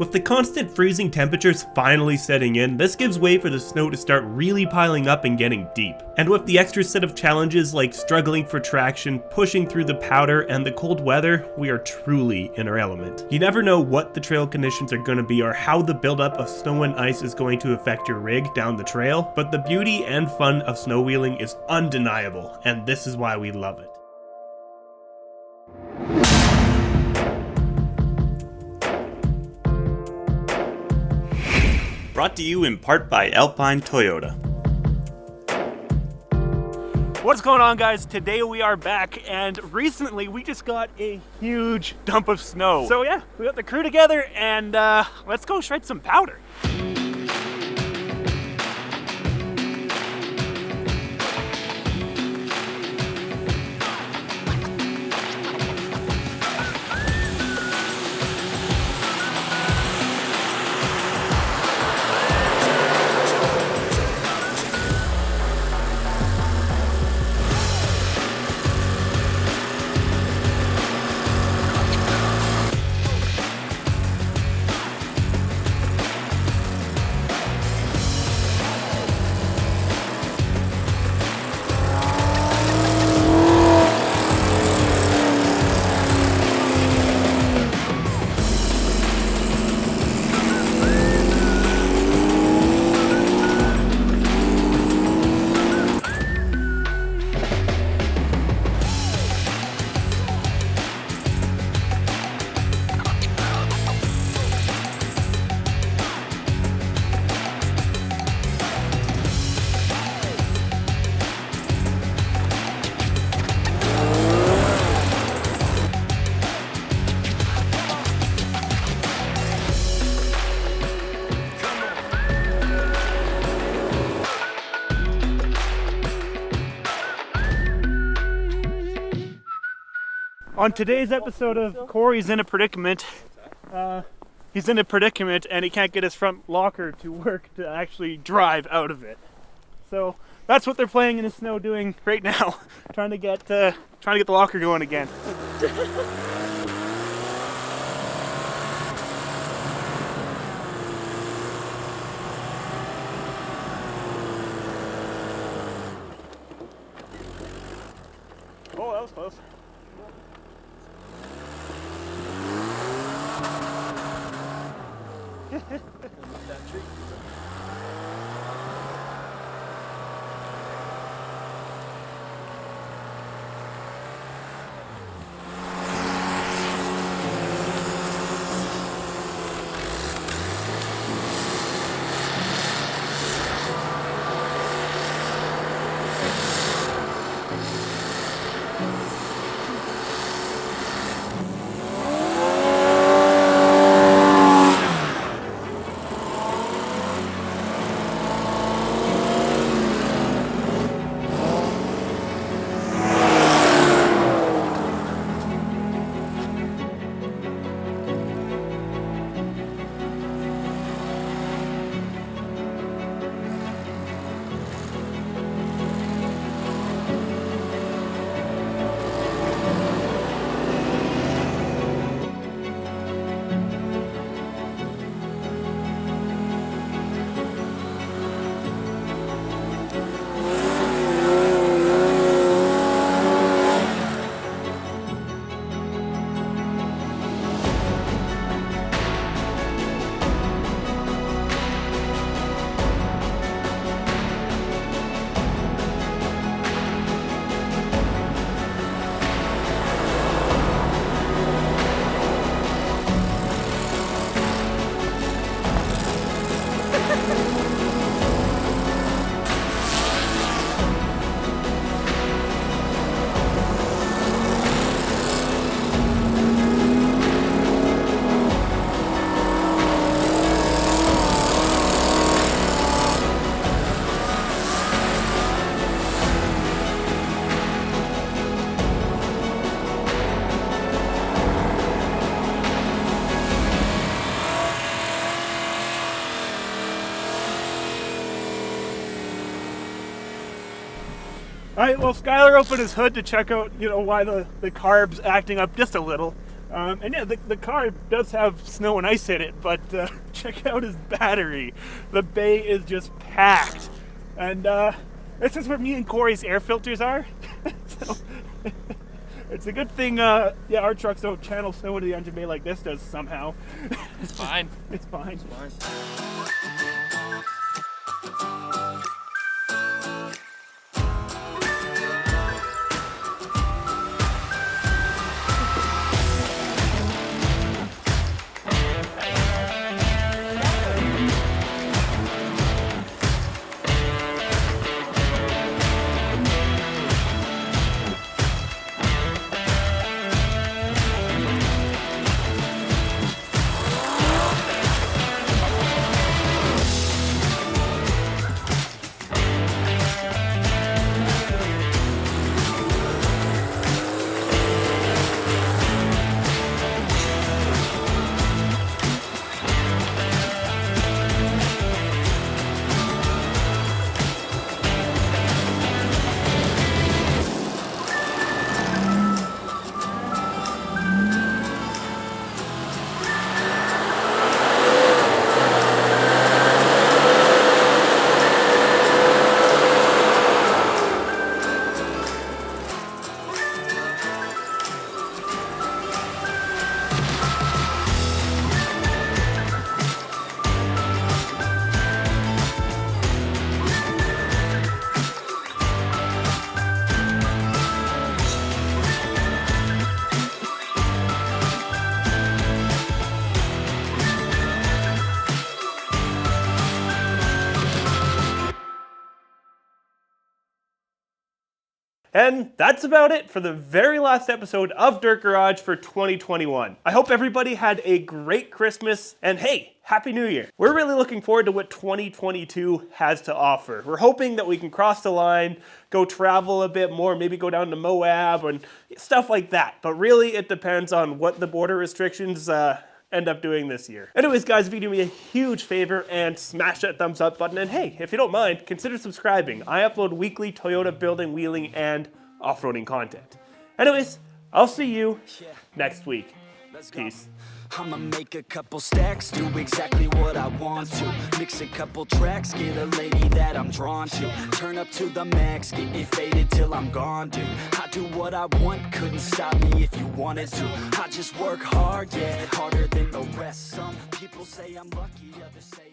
With the constant freezing temperatures finally setting in, this gives way for the snow to start really piling up and getting deep. And with the extra set of challenges like struggling for traction, pushing through the powder, and the cold weather, we are truly in our element. You never know what the trail conditions are going to be or how the buildup of snow and ice is going to affect your rig down the trail, but the beauty and fun of snow wheeling is undeniable, and this is why we love it. Brought to you in part by Alpine Toyota. What's going on, guys? Today we are back, and recently we just got a huge dump of snow. So yeah, we got the crew together and let's go shred some powder. On today's episode of Corey's in a predicament, he's in a predicament and he can't get his front locker to work to actually drive out of it. So that's what they're playing in the snow doing right now, trying to get the locker going again. Oh, that was close. That tree. Alright, well, Skylar opened his hood to check out, why the carb's acting up just a little. And yeah, the car does have snow and ice in it, but check out his battery. The bay is just packed. And this is where me and Corey's air filters are. So it's a good thing, yeah, our trucks don't channel snow into the engine bay like this does somehow. It's fine. It's fine. It's fine. And that's about it for the very last episode of Dirt Garage for 2021. I hope everybody had a great Christmas, and hey, Happy New Year. We're really looking forward to what 2022 has to offer. We're hoping that we can cross the line, go travel a bit more, maybe go down to Moab and stuff like that. But really, it depends on what the border restrictions end up doing this year. Anyways, guys, if you do me a huge favor and smash that thumbs up button, and hey, if you don't mind, consider subscribing. I upload weekly Toyota building, wheeling, and off-roading content. Anyways, I'll see you next week. Peace. I'ma make a couple stacks, do exactly what I want to. Mix a couple tracks, get a lady that I'm drawn to. Turn up to the max, get me faded till I'm gone, dude. I do what I want, couldn't stop me if you wanted to. I just work hard, yeah, harder than the rest. Some people say I'm lucky, others say